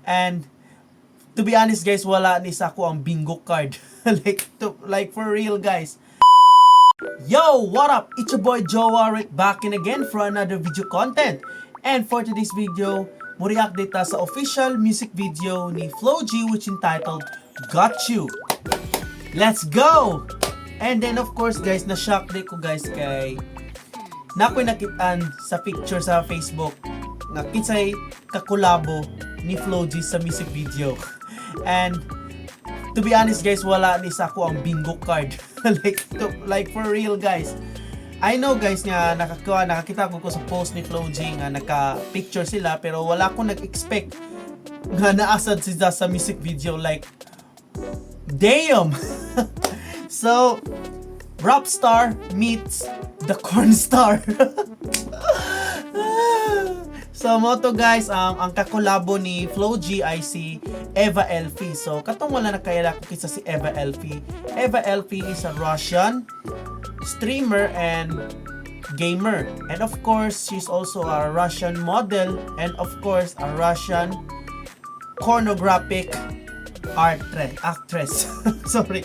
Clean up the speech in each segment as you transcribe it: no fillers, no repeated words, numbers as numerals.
And to be honest guys, wala ni sa ako ang bingo card. like for real guys. Yo, what up? It's your boy Jowa back in again for another video content. And for today's video, mo-react data sa official music video ni Flo G which entitled Gotchu. Let's go! And then of course guys, na-shock din ko guys kay nakoy nakitaan sa picture sa Facebook nga kinsay kakolabo ni Flo G sa music video. And to be honest guys, wala ni sa ako ang bingo card. like for real guys. I know guys nga nakakita ko sa post ni Flo G nga naka-picture sila pero wala ko nag-expect nga naasad sila sa music video, like damn. So rap star meets the corn star. So mo to guys, ang kakolabo ni Flo G ay si Eva Elfie. So katong wala na kaya ko kisa si Eva Elfie. Eva Elfie is a Russian streamer and gamer. And of course, she's also a Russian model and of course a Russian pornographic actress. Sorry.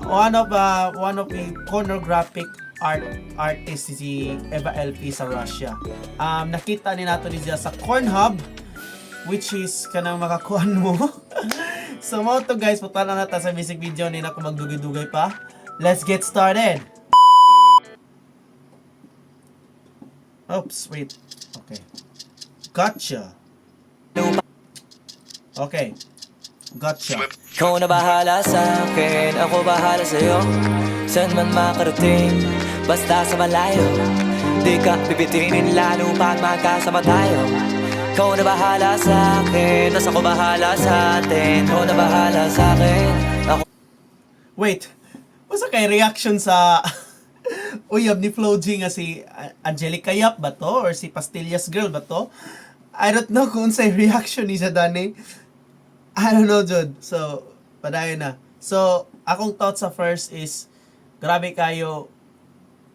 One of the pornographic artist si Eva Elfie sa Russia. Nakita ni nato niya sa Pornhub which is kanang makakuan mo. So mo to guys, putala na ta sa music video ni na ko magdugay-dugay pa. Let's get started. Oops, wait. Okay. Gotcha. Okay. Gotcha. Ikaw na bahala sa akin, ako bahala sa'yo. Saan man makarating, basta sa malayo. Di ka pipitinin lalo pag magkasama tayo. Ikaw na bahala sa akin, tas ako bahala sa atin. Ikaw na bahala sa akin, ako... Wait, basta kay reaction sa uyab ni Flo G nga si Angelica Yap ba to? Or si Pastillas Girl ba to? I don't know kung sa'y reaction ni sa Dani. I don't know, Jud. So, padayon na. So, akong thought sa first is, grabe kayo,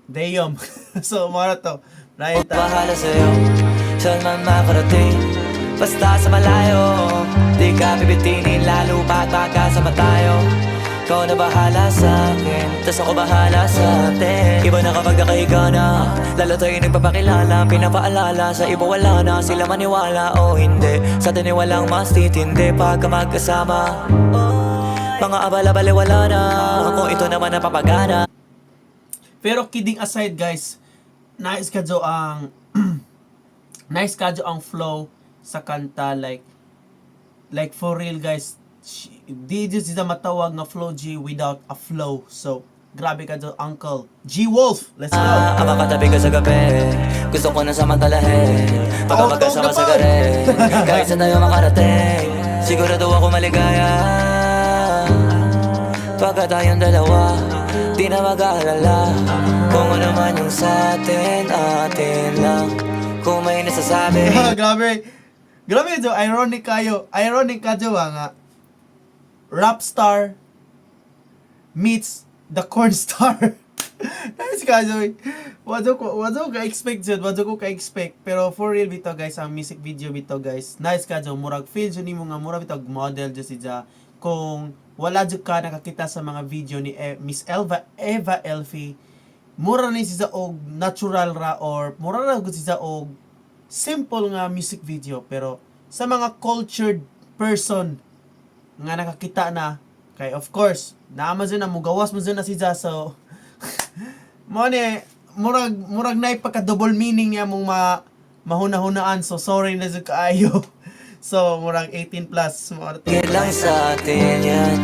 damn. So, mara to. Ryan ta. Bahala sa'yo, saan man makarating, basta sa malayo. Di ka pipitinin lalo pag magkasama tayo. Ikaw na bahala sa akin, tas ako bahala sa atin. Iba na kapag nakahiga na, lalo tayo nagpapakilala. Pinapaalala sa iba wala na, sila maniwala o hindi. Sa atin ay walang mas titindi pagka magkasama. Mga abala-bali wala na, kung ito naman ang papagana. Pero kidding aside guys, nice kadyo ang nice kadyo ang flow sa kanta, like for real guys. Di sila matawag na Flo G without a flow. So grabe kadyo Uncle G Wolf. Let's go. Makatabi ka sa gabi, gusto ko na samantalahin. Pagka magkasama sa gare, kahit saan tayo makarating, sigurado ako maligaya. Pagka tayong dalawa, di na mag-aalala kung ano man yung sa atin, atin lang. Kung may nasasabi. Grabe jo, ironic kayo nga rap star meets the corn star. Nice kayo. Wadyo ko ka-expect jud, pero for real bito guys, ang music video bito guys. Nice kayo, murag feel jud nimo nga murag bitog model jud siya. Kung wala jud ka nakakita sa mga video ni Miss Eva Elfie, mura ni siya og natural ra or mura ra gud siya og simple nga music video, pero sa mga cultured person nga nakakita na kay of course naama dyan na mugawas mo dyan na siya. So mo ni murag na ipaka double meaning niya mong mahuna-hunaan. So sorry na sa kaayo. So murag 18 plus Yan lang sa atin yan,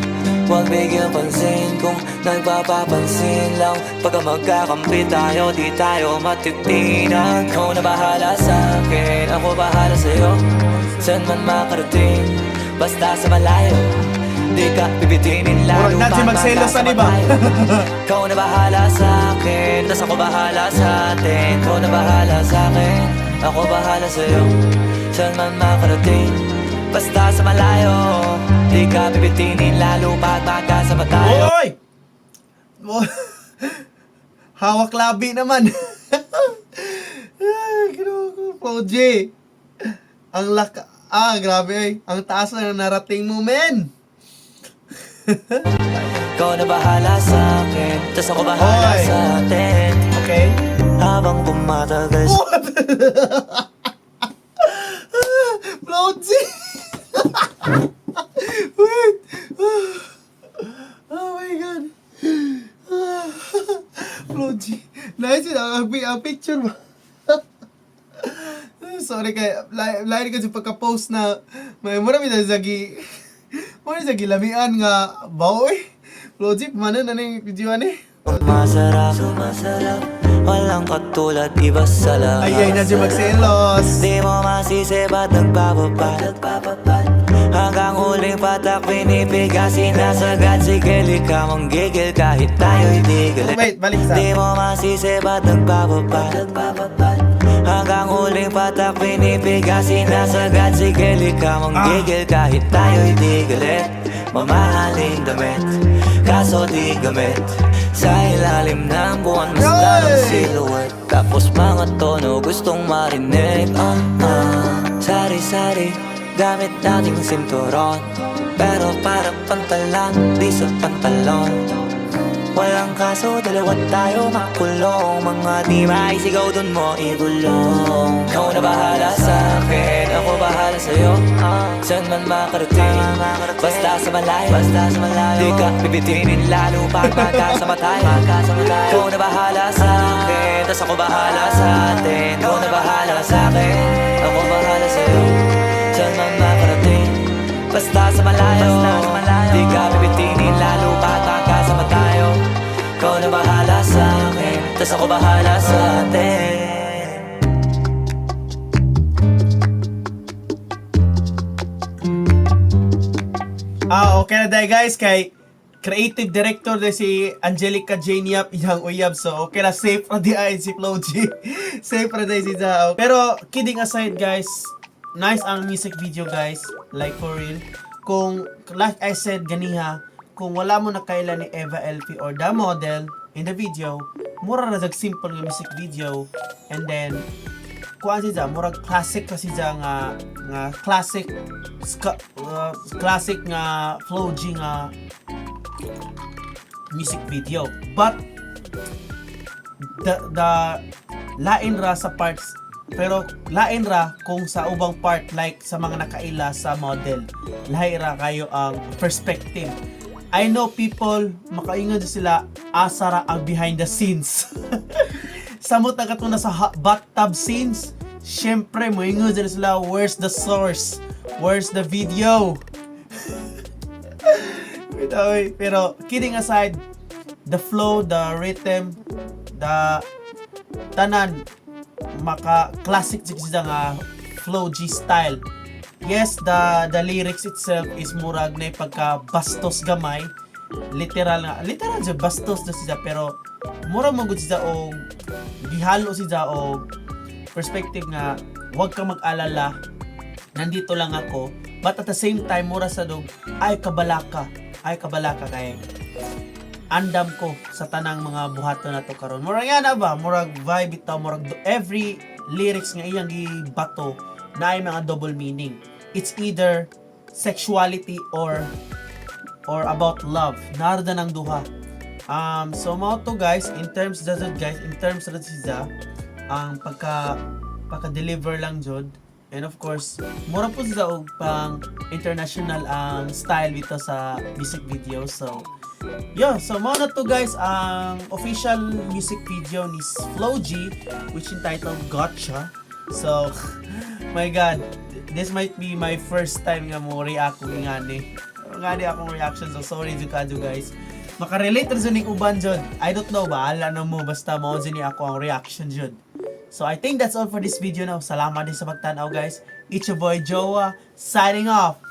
huwag bigyan pansin kung nagpapapansin lang. Pagka magkakampi tayo, di tayo matitinan. Ikaw na bahala sa akin, ako bahala sa'yo. Saan man makarating, basta sa malayo. Di ka pipitinin lalo pag magkasama tayo. Ikaw na bahala sa akin, tas ako bahala sa atin. Ikaw na bahala sa akin, ako bahala sa'yo. Saan man makarating, basta sa malayo. Di ka pipitinin lalo pag magkasama tayo. Oy! Hawak labi naman. Ay, Flo G. Grabe eh. Ang taas na ng narating mo, men. Ikaw na bahala sa akin, tas ako bahala Hoy. sa atin. Okay? Habang tumatagal Floaty! Wait! Oh my God! Floaty! Nice yun, ang picture mo. Sorry kay lain kasi pagka-post na may marami na zagi lamian nga baoy. Floaty, mana na ning video ani? Masarap, walang katulad, iba sa lahat. Ay, na dyan magselos. Di mo masisi ba't nagpapapad hanggang huling patak pinipigay, sinasagad. Sige, lika mong gigil kahit tayo'y di galit. Wait, balik sa. Di mo masisi ba't nagpapapad hanggang huling patak pinipigay, sinasagad. Sige, lika mong gigil kahit tayo'y di galit. Mamahaling damit, kaso di gamit. Sa ilalim ng buwan, mas lalong silhouette. Tapos mga tono gustong marinig. Sari-sari, gamit nating sinturon, pero parang pantalan, di sa pantalon. Walang kaso, dalawa tayo makulong. Mga di maisigaw dun mo igulong. Ikaw na bahala sa akin, ako bahala sa'yo. Saan man makarating, basta sa malayo. Di ka bibitinin lalo pag magkasama tayo. Ikaw na bahala sa akin, tas ako bahala sa atin. Ikaw na bahala sa akin, ako bahala sa'yo. Saan man makarating, basta sa malayo. Di ka bibitinin lalo pag magkasama tayo. Ikaw na bahala sa akin, tas ako bahala sa atin. Okay na dahil guys, kay creative director na si Angelica Jane Yap iyang uyab. So okay na, safe na di ay si Flo G. Safe na di si Zao. Pero kidding aside guys, nice ang music video guys, like for real. Kung like I said ganiha, kung wala mo na kailan ni Eva Elfie or the model in the video, mura na simple nga music video. And then kuan siya, murag classic kasi siya nga classic classic nga Flo G nga music video. But the lain ra sa parts, pero lain ra kung sa ubang part, like sa mga nakaila sa model, lahi ra kayo ang perspective. I know people makaingon sila asara ang behind the scenes. Samot na katuna sa bathtub scenes, syempre moingon sila, where's the source, where's the video. Pero kidding aside, the flow, the rhythm, the tanan maka classic siya nga Flo G style. Yes, the lyrics itself is murag na pagka bastos gamay, literal siya, bastos na siya, pero mura magud siya o gihalo siya o perspective nga wag ka mag-alala, nandito lang ako. But at the same time, mura sa dog ay kabalaka kay andam ko sa tanang mga buhaton na to karon. Murag yan na ba? Murag vibe ito, murag every lyrics nga iyang gibato na ay mga double meaning. It's either sexuality or about love. Narada ng duha. So mao to guys, in terms na siya ang pagka-deliver lang jud. And of course, mura po siya og pang international ang style dito sa music video. So so mao na to guys ang official music video ni Flo G, which entitled Gotchu. So my god, this might be my first time nga mo react ko ngani akong reaction. So sorry jud kadyo guys. Makarelate ra ning uban jud. I don't know, bahala na mo, basta mao ni ako ang reaction jud. So I think that's all for this video now. Salamat din sa pagtanaw guys. It's your boy Jowa signing off.